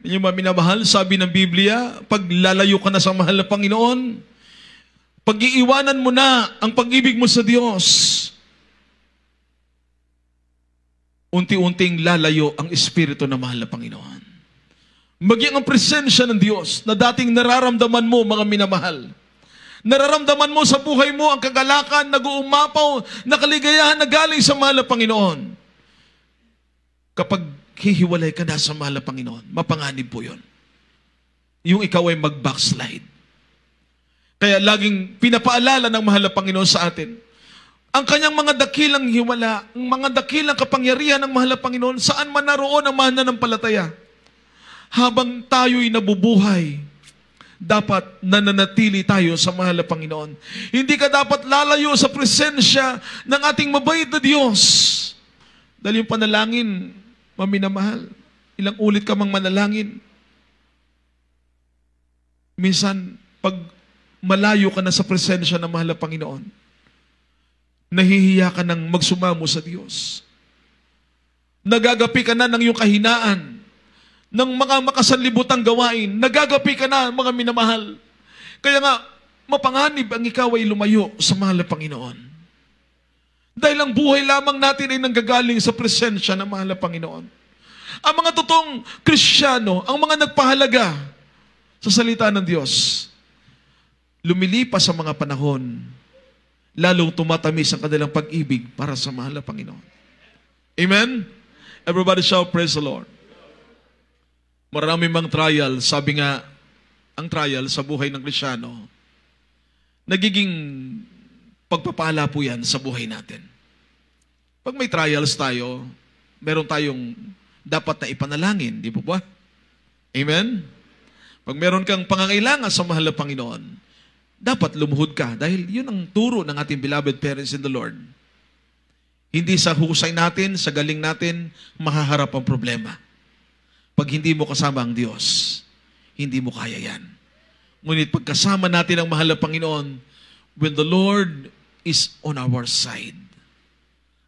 Yung mga minamahal, sabi ng Biblia, pag lalayo ka na sa mahal na Panginoon, pag-iiwanan mo na ang pag-ibig mo sa Diyos, unti-unting lalayo ang espiritu ng mahal na Panginoon. Maging ang presensya ng Diyos na dating nararamdaman mo, mga minamahal. Nararamdaman mo sa buhay mo ang kagalakan, nag-uumapaw, na kaligayahan na galing sa mahal na Panginoon. Kapag hihiwalay ka na sa mahal na Panginoon, mapanganib po yun. Yung ikaw ay mag-backslide. Kaya laging pinapaalala ng mahal na Panginoon sa atin, ang kanyang mga dakilang hiwala, ang mga dakilang kapangyarihan ng mahal na Panginoon, saan man naroon ang mananampalataya. Habang tayo'y nabubuhay, dapat nananatili tayo sa mahal na Panginoon. Hindi ka dapat lalayo sa presensya ng ating mabait na Diyos. Dahil yung panalangin, maminamahal, ilang ulit ka mang manalangin. Minsan, pag malayo ka na sa presensya ng mahal na Panginoon, nahihiya ka ng magsumamo sa Diyos. Nagagapi ka na ng iyong kahinaan, ng mga makasanlibutang gawain. Nagagapi ka na, mga minamahal. Kaya nga, mapanganib ang ikaw ay lumayo sa mahal na Panginoon. Dahil ang buhay lamang natin ay nanggagaling sa presensya ng mahal na Panginoon. Ang mga totoong Kristiyano, ang mga nagpahalaga sa salita ng Diyos, lumilipas sa mga panahon, lalong tumatamis ang kanilang pag-ibig para sa mahal na Panginoon. Amen? Everybody shout, praise the Lord. Marami mang trial, sabi nga, ang trial sa buhay ng Kristiyano, nagiging pagpapala po yan sa buhay natin. Pag may trials tayo, meron tayong dapat na ipanalangin, di po ba? Amen? Pag meron kang pangangailangan sa mahal na Panginoon, dapat lumuhod ka dahil yun ang turo ng ating beloved parents in the Lord. Hindi sa husay natin, sa galing natin, mahaharap ang problema. Pag hindi mo kasama ang Diyos, hindi mo kaya yan. Ngunit pagkasama natin ang mahal na Panginoon, when the Lord is on our side,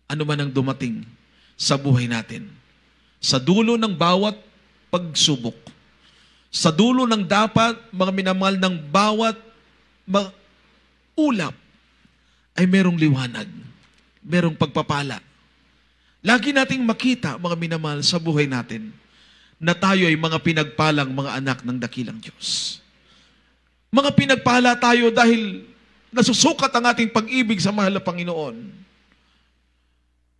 ano man ang dumating sa buhay natin, sa dulo ng bawat pagsubok, sa dulo ng dapat, mga minamahal, ng bawat ulap, ay merong liwanag, merong pagpapala. Lagi nating makita, mga minamahal, sa buhay natin, na tayo ay mga pinagpalang mga anak ng dakilang Diyos. Mga pinagpala tayo dahil nasusukat ang ating pag-ibig sa mahal na Panginoon.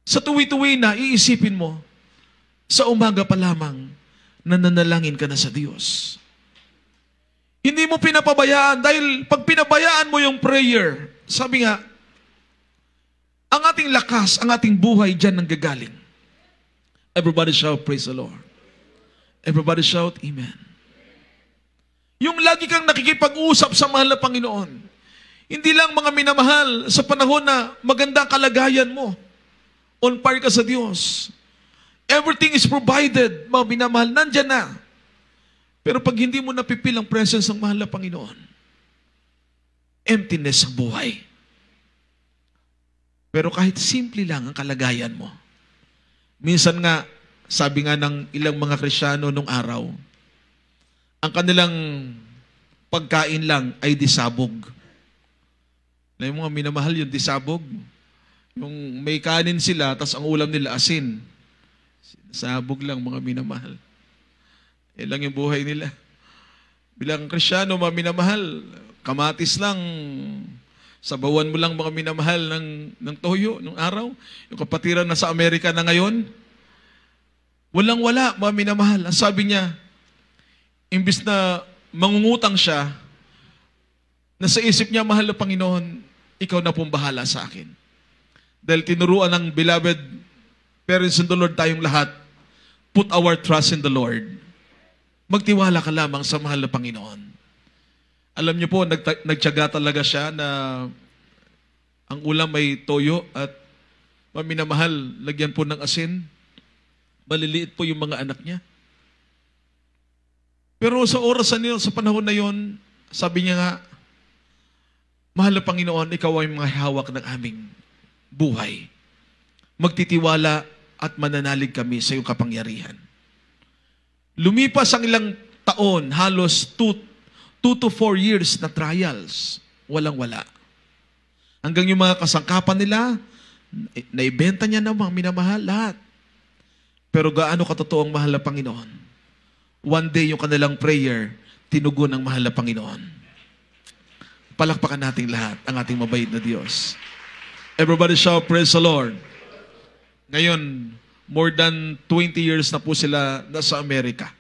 Sa tuwi-tuwi na, iisipin mo, sa umaga pa lamang, nananalangin ka na sa Diyos. Hindi mo pinapabayaan dahil pag pinabayaan mo yung prayer, sabi nga, ang ating lakas, ang ating buhay dyan nanggagaling. Everybody shout, praise the Lord. Everybody shout, Amen. Yung lagi kang nakikipag-usap sa mahal na Panginoon, hindi lang mga minamahal sa panahon na maganda kalagayan mo, on par ka sa Diyos. Everything is provided, mga minamahal, nandyan na. Pero pag hindi mo napipil ang presence ng mahal na Panginoon, emptiness ang buhay. Pero kahit simple lang ang kalagayan mo, minsan nga, sabi nga ng ilang mga Kristiyano nung araw, ang kanilang pagkain lang ay disabog. Alam mo mga minamahal, yung disabog, yung may kanin sila, tas ang ulam nila asin. Sabog lang, mga minamahal. Lang yung buhay nila. Bilang Kristiyano, mga minamahal, kamatis lang, sabawan mo lang, mga minamahal, ng toyo nung araw. Yung kapatiran na sa Amerika na ngayon, walang-wala, mga minamahal. Ang sabi niya, imbis na mangungutang siya, nasa isip niya, mahal na Panginoon, ikaw na pong bahala sa akin. Dahil tinuruan ng beloved parents in the Lord tayong lahat, put our trust in the Lord. Magtiwala ka lamang sa mahal na Panginoon. Alam niyo po, nagtiyaga talaga siya na ang ulam may toyo at maminamahal, lagyan po ng asin. Maliliit po yung mga anak niya. Pero sa orasan niyo, sa panahon na yon, sabi niya nga, mahal na Panginoon, ikaw ay mga hawak ng aming buhay. Magtitiwala at mananalig kami sa iyong kapangyarihan. Lumipas ang ilang taon, halos 2 to 4 years na trials. Walang-wala. Hanggang yung mga kasangkapan nila, naibenta niya na mga minamahal, lahat. Pero gaano katotoo ang mahal na Panginoon? One day, yung kanilang prayer, tinugon ng mahal na Panginoon. Palakpakan natin lahat ang ating mabait na Diyos. Everybody shout, praise the Lord. Ngayon, more than 20 years na po sila nasa Amerika.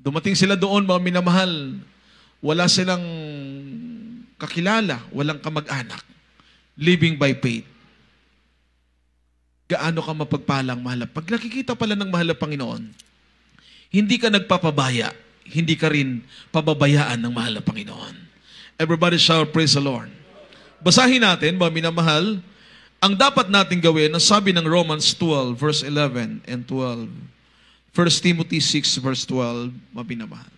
Dumating sila doon, mga minamahal. Wala silang kakilala, walang kamag-anak. Living by faith. Gaano ka mapagpalang, mahal? Pag nakikita pala ng mahal na Panginoon, hindi ka nagpapabaya, hindi ka rin pababayaan ng mahal na Panginoon. Everybody shout, praise the Lord. Basahin natin, mga minamahal, ang dapat natin gawin, ang sabi ng Romans 12, verse 11 and 12. 1 Timothy 6, verse 12, mga minamahal.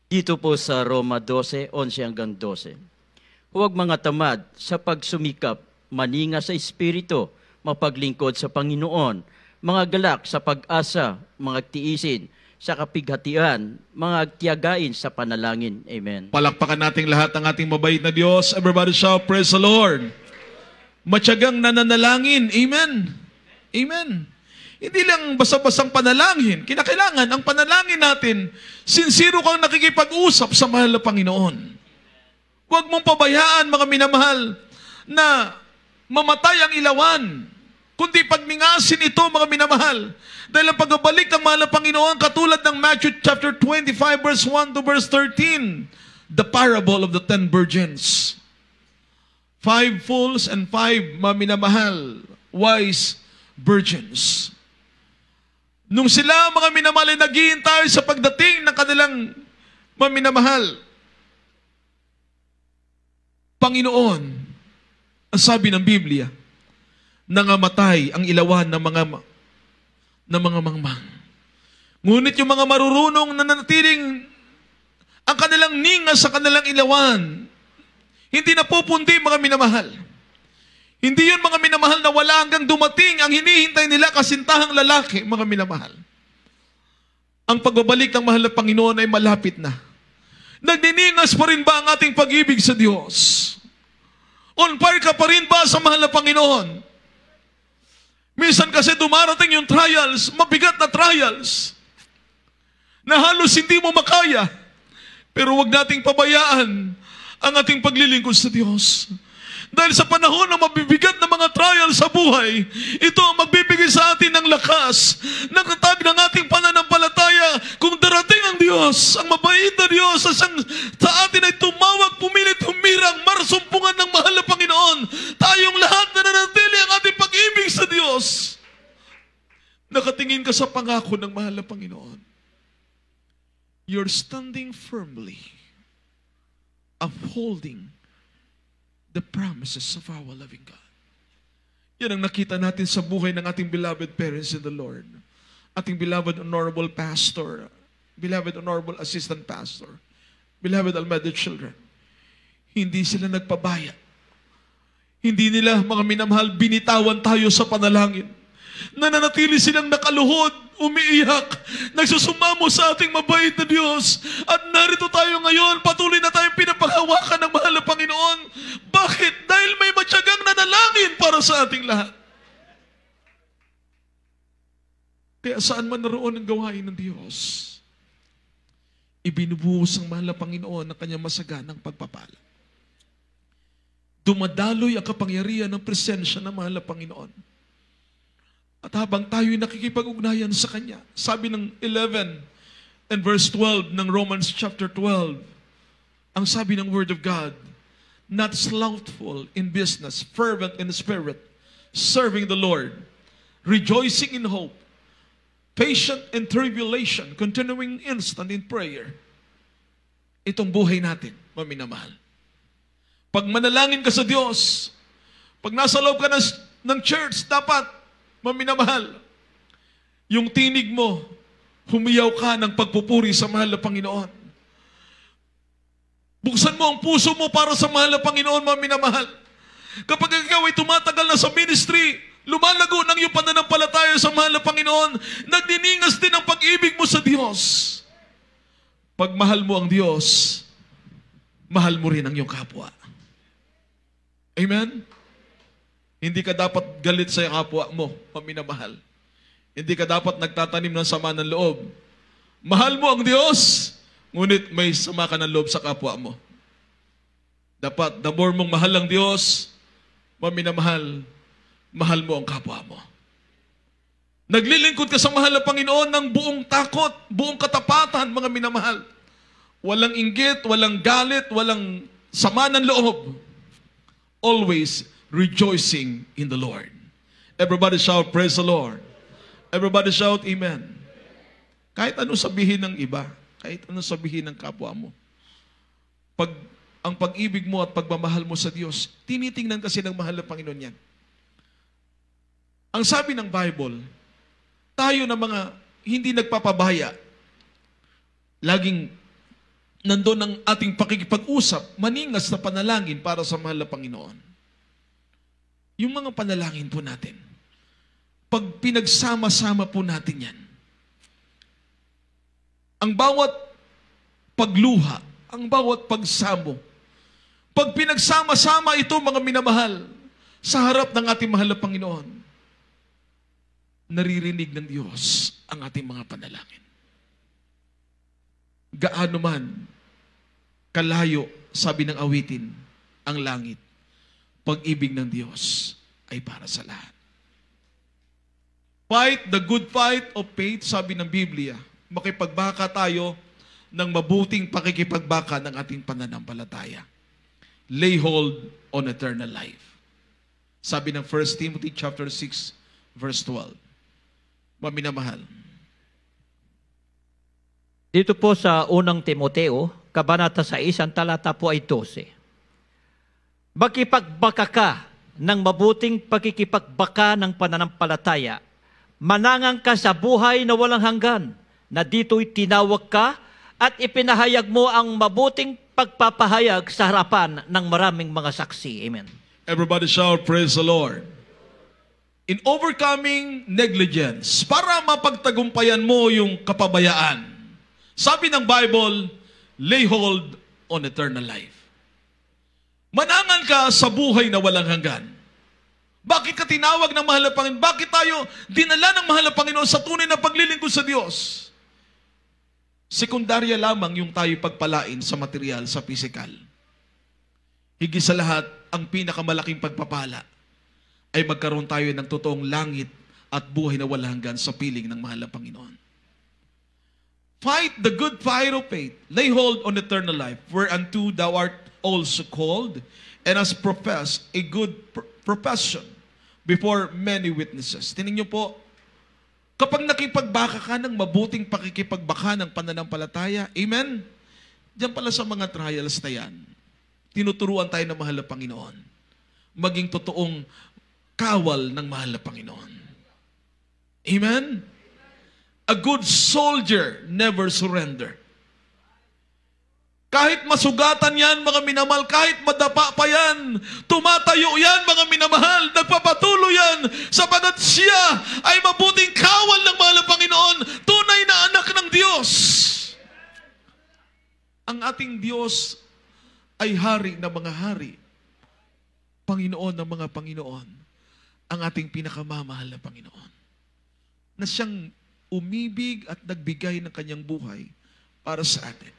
Dito po sa Roma 12, 11 hanggang 12. Huwag mga tamad sa pagsumikap, maninga sa Espiritu, mapaglingkod sa Panginoon, mga galak sa pag-asa, mga tiisin, sa kapighatian, mga tiyagain sa panalangin. Amen. Palakpakan natin lahat ng ating mabait na Diyos. Everybody shout, praise the Lord. Matyagang nananalangin. Amen. Amen. Hindi lang basta-bastang panalangin. Kinakailangan, ang panalangin natin, sincero kang nakikipag-usap sa mahal na Panginoon. Huwag mong pabayaan, mga minamahal, na mamatay ang ilawan, kundi pagningasin ito, mga minamahal. Dahil ang pagbabalik ng mahal na Panginoon, katulad ng Matthew chapter 25, verse 1 to verse 13, the parable of the 10 virgins. 5 fools and 5, mga minamahal, wise virgins. Nung sila, mga minamahal, ay naghihintay sa pagdating ng kanilang mga minamahal, Panginoon, ang sabi ng Biblia, nangamatay ang ilawan ng mga mangmang. Ngunit yung mga marurunong na nanatiling ang kanilang ninga sa kanilang ilawan, hindi napupundi, mga minamahal. Hindi yun, mga minamahal, na wala hanggang dumating ang hinihintay nila kasintahang lalaki, mga minamahal. Ang pagbabalik ng mahal na Panginoon ay malapit na. Nagniningas pa rin ba ang ating pag-ibig sa Diyos? On fire ka pa rin ba sa mahal na Panginoon? Minsan kasi dumarating yung trials, mabigat na trials, na halos hindi mo makaya. Pero wag nating pabayaan ang ating paglilingkod sa Diyos. Dahil sa panahon ng mabibigat na mga trial sa buhay, ito ang magbibigay sa atin ng lakas, ng tatag ng ating pananampalataya. Kung darating ang Diyos, ang mabait na Diyos, sa atin ay tumawag, pumilit, humirang, marsumpungan ng mahal na Panginoon, tayong lahat na nanatili ang ating pag-ibig sa Diyos. Nakatingin ka sa pangako ng mahal na Panginoon. You're standing firmly, upholding the promises of our loving God. Yan ang nakita natin sa buhay ng ating beloved parents in the Lord. Ating beloved honorable pastor, beloved honorable assistant pastor, beloved Almeida children. Hindi sila nagpabaya. Hindi nila, mga minamahal, binitawan tayo sa panalangin. Nananatili silang nakaluhod, umiiyak, nagsusumamo sa ating mabait na Diyos. At narito tayo ngayon, patuloy na tayong pinapanghawakan ng mahal na Panginoon. Bakit? Dahil may matyagang nanalangin para sa ating lahat. Kaya saan man naroon ang gawain ng Diyos, ibinubuhos ang mahal na Panginoon ng kanyang masaganang pagpapala. Dumadaloy ang kapangyarihan ng presensya ng mahal na Panginoon. At habang tayo'y nakikipag-ugnayan sa Kanya, sabi ng 11 and verse 12 ng Romans chapter 12, ang sabi ng Word of God, not slothful in business, fervent in spirit, serving the Lord, rejoicing in hope, patient in tribulation, continuing instant in prayer. Itong buhay natin, maminamahal. Pag manalangin ka sa Diyos, pag nasa loob ka ng church, dapat maminamahal, yung tinig mo, humiyaw ka ng pagpupuri sa mahal na Panginoon. Buksan mo ang puso mo para sa mahal na Panginoon, maminamahal. Kapag ikaw ay tumatagal na sa ministry, Lumalago ng iyong pananampalataya sa mahal na Panginoon. Nagdiningas din ang pag-ibig mo sa Diyos. Pag mahal mo ang Diyos, mahal mo rin ang iyong kapwa. Amen? Hindi ka dapat galit sa kapwa mo, paminamahal. Hindi ka dapat nagtatanim ng sama ng loob. Mahal mo ang Diyos, ngunit may sama ka ng loob sa kapwa mo. Dapat, the more mong mahal ang Diyos, paminamahal, mahal mo ang kapwa mo. Naglilingkod ka sa mahal na Panginoon ng buong takot, buong katapatan, mga minamahal. Walang inggit, walang galit, walang sama ng loob. Always rejoicing in the Lord. Everybody shout, praise the Lord. Everybody shout, amen. Kahit anong sabihin ng iba, kahit anong sabihin ng kapwa mo, ang pag-ibig mo at pagmamahal mo sa Diyos, tinitingnan kasi ng mahal na Panginoon yan. Ang sabi ng Bible, tayo na mga hindi nagpapabaya, laging nandun ang ating pakikipag-usap, maningas na panalangin para sa mahal na Panginoon. Yung mga panalangin po natin, pag pinagsama-sama po natin yan, ang bawat pagluha, ang bawat pagsamo, pag pinagsama-sama ito, mga minamahal, sa harap ng ating mahal na Panginoon, naririnig ng Diyos ang ating mga panalangin. Gaano man kalayo, sabi ng awitin, ang langit, pag-ibig ng Diyos ay para sa lahat. Fight the good fight of faith, sabi ng Biblia, makipagbaka tayo ng mabuting pakikipagbaka ng ating pananampalataya. Lay hold on eternal life. Sabi ng 1 Timothy chapter 6, verse 12. Maminamahal. Dito po sa unang Timoteo, kabanata 6, ang talata po ay 12. Makipagbaka ka ng mabuting pakikipagbaka ng pananampalataya. Manangang ka sa buhay na walang hanggan, na dito'y tinawag ka at ipinahayag mo ang mabuting pagpapahayag sa harapan ng maraming mga saksi. Amen. Everybody shout, praise the Lord. In overcoming negligence, para mapagtagumpayan mo yung kapabayaan, sabi ng Bible, lay hold on eternal life. Manangan ka sa buhay na walang hanggan. Bakit ka tinawag ng mahal na Panginoon? Bakit tayo dinala ng mahal na Panginoon sa tunay na paglilingkod sa Diyos? Sekundarya lamang yung tayo pagpalain sa material, sa physical. Higit sa lahat, ang pinakamalaking pagpapala ay magkaroon tayo ng totoong langit at buhay na walang hanggan sa piling ng mahal na Panginoon. Fight the good fight of faith. Lay hold on eternal life, whereunto thou art also called, and hast professed a good profession before many witnesses. Tingnan niyo po, kapag nakipagbaka ka ng mabuting pakikipagbaka ng pananampalataya, amen? Diyan pala sa mga trials na yan, tinuturuan tayo ng mahal na Panginoon. Maging totoong kawal ng mahal na Panginoon. Amen? A good soldier never surrender. Kahit masugatan yan, mga minamahal, kahit madapa pa yan, tumatayo yan, mga minamahal, nagpapatuloy yan, sapagat siya ay mabuting kawal ng mahal na Panginoon, tunay na anak ng Diyos. Ang ating Diyos ay hari ng mga hari, Panginoon ng mga Panginoon, ang ating pinakamamahal na Panginoon, na siyang umibig at nagbigay ng kanyang buhay para sa atin.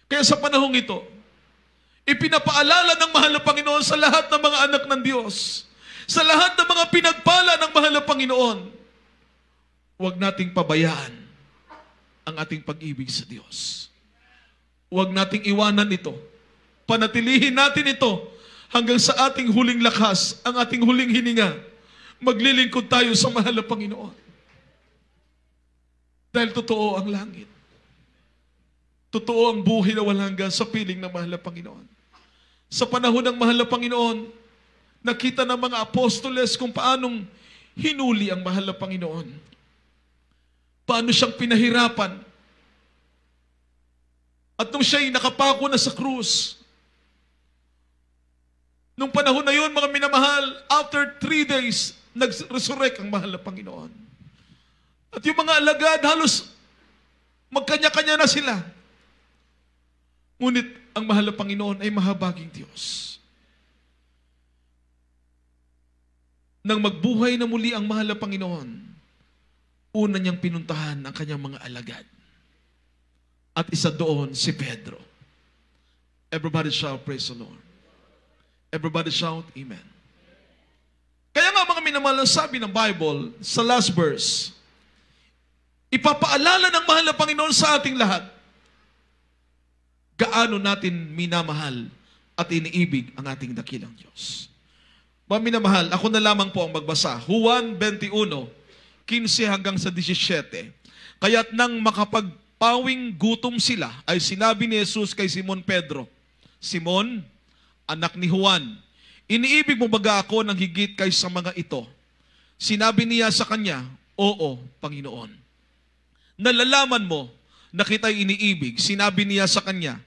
Kaya sa panahong ito, ipinapaalala ng mahal na Panginoon sa lahat ng mga anak ng Diyos, sa lahat ng mga pinagpala ng mahal na Panginoon, huwag nating pabayaan ang ating pag-ibig sa Diyos. Huwag nating iwanan ito. Panatilihin natin ito hanggang sa ating huling lakas, ang ating huling hininga. Maglilingkod tayo sa mahal na Panginoon. Dahil totoo ang langit. Totoo ang buhay na walang hanggan sa piling ng mahal na Panginoon. Sa panahon ng mahal na Panginoon, nakita ng mga apostoles kung paanong hinuli ang mahal na Panginoon. Paano siyang pinahirapan. At nung siya'y nakapako na sa krus, nung panahon na yun, mga minamahal, after 3 days, nag-resurrect ang mahal na Panginoon. At yung mga alagad, halos magkanya-kanya na sila. Ngunit ang mahal na Panginoon ay mahabaging Diyos. Nang magbuhay na muli ang mahal na Panginoon, una niyang pinuntahan ang kanyang mga alagad. At isa doon si Pedro. Everybody shout, praise the Lord. Everybody shout, Amen. Kaya nga mga minamahal, sabi ng Bible, sa last verse, ipapaalala ng mahal na Panginoon sa ating lahat, gaano natin minamahal at iniibig ang ating dakilang Diyos. Mga minamahal, ako na lamang po ang magbasa. Juan 21, 15 hanggang sa 17. Kaya't nang makapagpawing gutom sila, ay sinabi ni Jesus kay Simon Pedro, Simon, anak ni Juan, iniibig mo baga ako ng higit kaysa mga ito? Sinabi niya sa kanya, Oo, Panginoon. Nalalaman mo na kita'y iniibig. Sinabi niya sa kanya,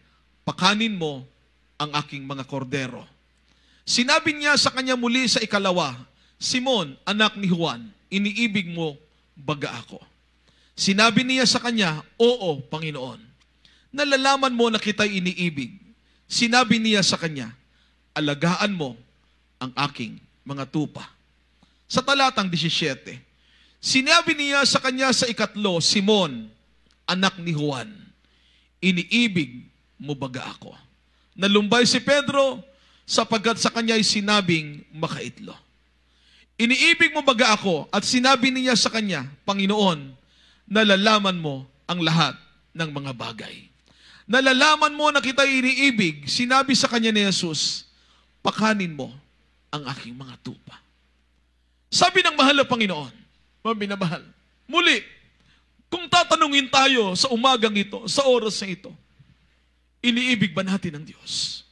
pakanin mo ang aking mga kordero. Sinabi niya sa kanya muli sa ikalawa, Simon, anak ni Juan, iniibig mo baga ako? Sinabi niya sa kanya, Oo, Panginoon. Nalalaman mo na kita'y iniibig. Sinabi niya sa kanya, alagaan mo ang aking mga tupa. Sa talatang 17, sinabi niya sa kanya sa ikatlo, Simon, anak ni Juan, iniibig mo baga ako? Nalumbay si Pedro, sapagkat sa kanya'y sinabing makaitlo. Iniibig mo baga ako? At sinabi niya sa kanya, Panginoon, nalalaman mo ang lahat ng mga bagay. Nalalaman mo na kita iniibig. Sinabi sa kanya ni Jesus, pakanin mo ang aking mga tupa. Sabi ng mahal na Panginoon, mga minamahal, muli, kung tatanungin tayo sa umagang ito, sa oras na ito, iniibig ba natin ang Diyos?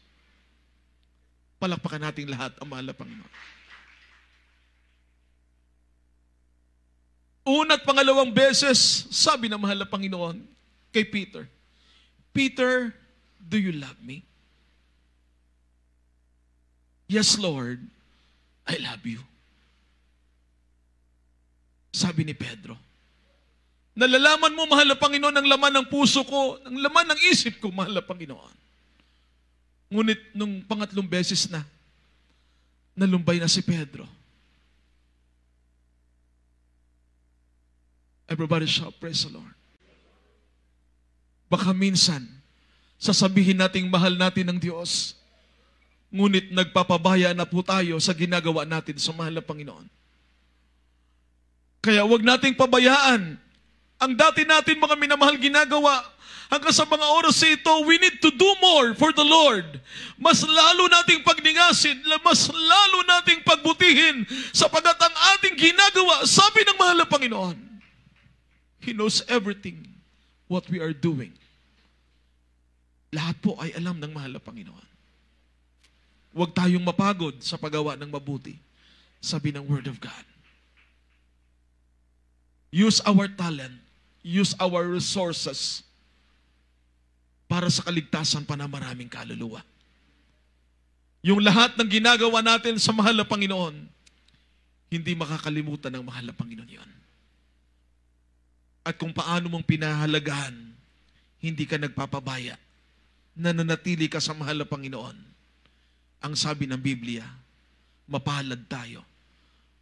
Palakpakan natin lahat ang mahal na Panginoon. Una at pangalawang beses, sabi ng mahal na Panginoon kay Peter, Peter, do you love me? Yes, Lord, I love you. Sabi ni Pedro, nalalaman mo, mahal na Panginoon, ang laman ng puso ko, ang laman ng isip ko, mahal na Panginoon. Ngunit nung pangatlong beses na, nalumbay na si Pedro. Everybody shout, praise the Lord. Baka minsan, sasabihin nating mahal natin ng Diyos, ngunit nagpapabaya na po tayo sa ginagawa natin sa mahal na Panginoon. Kaya wag nating pabayaan ang dati natin mga minamahal ginagawa. Hanggang sa mga oras ito, we need to do more for the Lord. Mas lalo nating pagningasin, mas lalo nating pagbutihin sapagat ang ating ginagawa, sabi ng mahal na Panginoon, He knows everything what we are doing. Lahat po ay alam ng mahal na Panginoon. Huwag tayong mapagod sa paggawa ng mabuti. Sabi ng Word of God. Use our talent, use our resources para sa kaligtasan pa ng maraming kaluluwa. Yung lahat ng ginagawa natin sa mahal na Panginoon, hindi makakalimutan ng mahal na Panginoon yon. At kung paano mong pinahalagahan, hindi ka nagpapabaya, nananatili ka sa mahal na Panginoon. Ang sabi ng Biblia, mapalad tayo.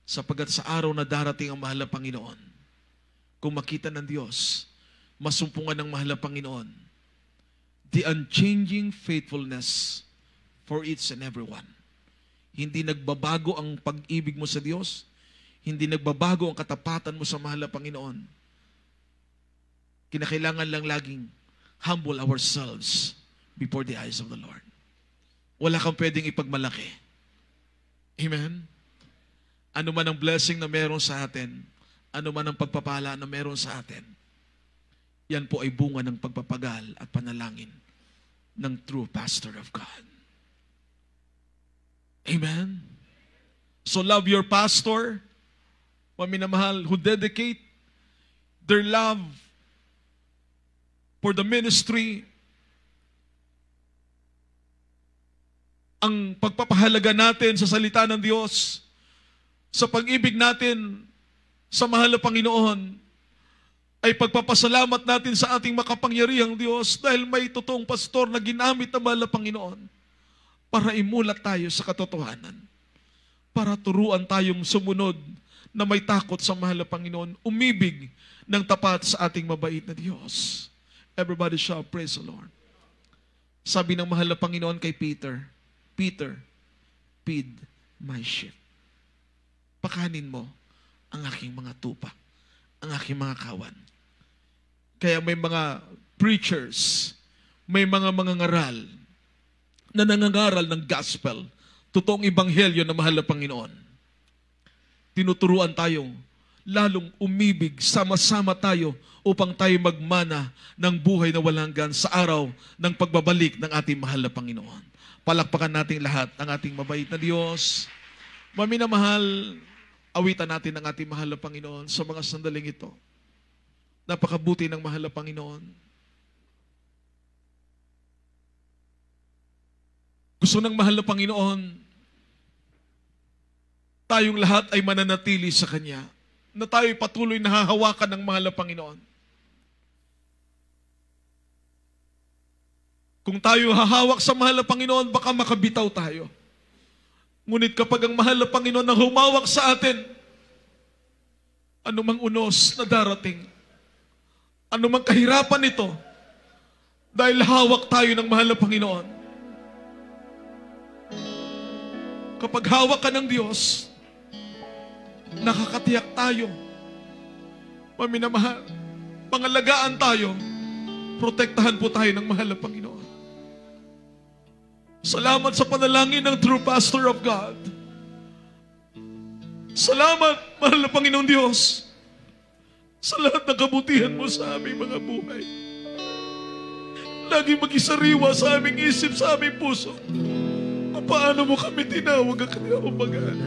Sapagat sa araw na darating ang mahal na Panginoon, kung makita ng Diyos, masumpungan ng mahal na Panginoon, the unchanging faithfulness for each and every one. Hindi nagbabago ang pag-ibig mo sa Diyos, hindi nagbabago ang katapatan mo sa mahal na Panginoon. Kinakailangan lang laging humble ourselves before the eyes of the Lord. Wala kang pwedeng ipagmalaki. Amen? Ano man ang blessing na meron sa atin, ano man ang pagpapala na meron sa atin, yan po ay bunga ng pagpapagal at panalangin ng true pastor of God. Amen? So love your pastor, maminamahal, who dedicate their love for the ministry. Ang pagpapahalaga natin sa salita ng Diyos sa pag-ibig natin sa mahal na Panginoon, ay pagpapasalamat natin sa ating makapangyarihang Diyos dahil may totoong pastor na ginamit ng mahal na Panginoon para imulat tayo sa katotohanan, para turuan tayong sumunod na may takot sa mahal na Panginoon, umibig ng tapat sa ating mabait na Diyos. Everybody shout, praise the Lord. Sabi ng mahal na Panginoon kay Peter, Peter, feed my sheep. Pakanin mo ang aking mga tupa, ang aking mga kawan. Kaya may mga preachers, may mga ngaral na nangangaral ng gospel, totoong ebanghelyo na mahal na Panginoon. Tinuturuan tayong lalong umibig, sama-sama tayo upang tayo magmana ng buhay na walang hanggan sa araw ng pagbabalik ng ating mahal na Panginoon. Palakpakan natin lahat ang ating mabait na Diyos. Maminamahal, awitan natin ang ating mahal na Panginoon sa mga sandaling ito. Napakabuti ng mahal na Panginoon. Gusto ng mahal na Panginoon, tayong lahat ay mananatili sa Kanya, na tayo'y patuloy na hahawakan ng mahal na Panginoon. Kung tayo hahawak sa mahal na Panginoon, baka makabitaw tayo. Ngunit kapag ang mahal na Panginoon ang humawak sa atin, anumang unos na darating, anumang kahirapan ito, dahil hawak tayo ng mahal na Panginoon. Kapag hawak ka ng Diyos, nakakatiyak tayo, maminamahal, pangalagaan tayo, protektahan po tayo ng mahal na Panginoon. Salamat sa panalangin ng true pastor of God. Salamat, mahal na Panginoong Diyos, sa lahat ng kabutihan mo sa aming mga buhay. Lagi mag-isariwa sa aming isip, sa aming puso, kung paano mo kami tinawag ang kanilang umagaan.